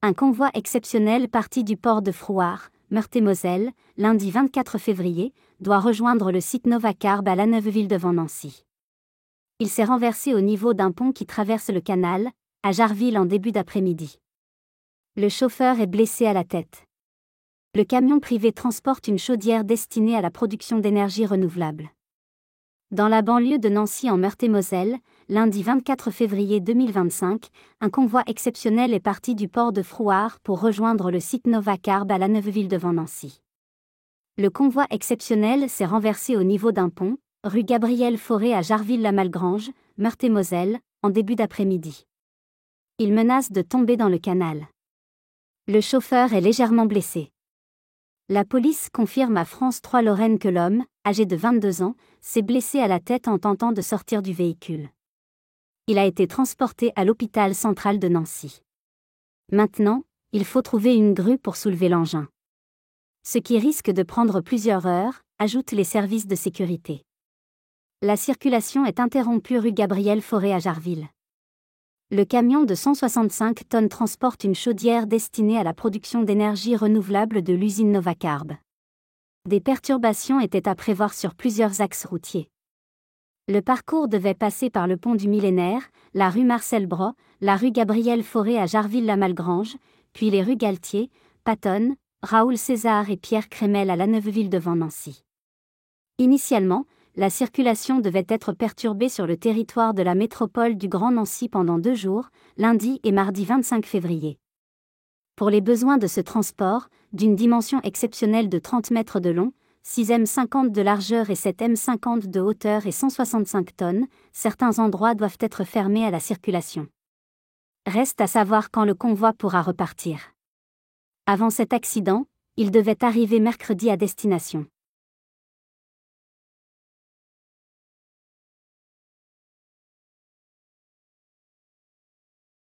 Un convoi exceptionnel parti du port de Frouard, Meurthe-et-Moselle, lundi 24 février, doit rejoindre le site Novacarb à Laneuveville devant Nancy. Il s'est renversé au niveau d'un pont qui traverse le canal, à Jarville en début d'après-midi. Le chauffeur est blessé à la tête. Le camion privé transporte une chaudière destinée à la production d'énergie renouvelable. Dans la banlieue de Nancy en Meurthe-et-Moselle, lundi 24 février 2025, un convoi exceptionnel est parti du port de Frouard pour rejoindre le site Novacarb à Laneuveville devant Nancy. Le convoi exceptionnel s'est renversé au niveau d'un pont, rue Gabriel Fauré à Jarville-la-Malgrange, Meurthe-et-Moselle, en début d'après-midi. Il menace de tomber dans le canal. Le chauffeur est légèrement blessé. La police confirme à France 3 Lorraine que l'homme, âgé de 22 ans, s'est blessé à la tête en tentant de sortir du véhicule. Il a été transporté à l'hôpital central de Nancy. Maintenant, il faut trouver une grue pour soulever l'engin. Ce qui risque de prendre plusieurs heures, ajoutent les services de sécurité. La circulation est interrompue rue Gabriel Fauré à Jarville. Le camion de 165 tonnes transporte une chaudière destinée à la production d'énergie renouvelable de l'usine Novacarb. Des perturbations étaient à prévoir sur plusieurs axes routiers. Le parcours devait passer par le pont du Millénaire, la rue Marcel Bros, la rue Gabriel Fauré à Jarville-la-Malgrange, puis les rues Galtier, Pattonne, Raoul César et Pierre Crémel à Laneuveville devant Nancy. Initialement, la circulation devait être perturbée sur le territoire de la métropole du Grand Nancy pendant 2 jours, lundi et mardi 25 février. Pour les besoins de ce transport, d'une dimension exceptionnelle de 30 mètres de long, 6 m 50 de largeur et 7 m 50 de hauteur et 165 tonnes, certains endroits doivent être fermés à la circulation. Reste à savoir quand le convoi pourra repartir. Avant cet accident, il devait arriver mercredi à destination.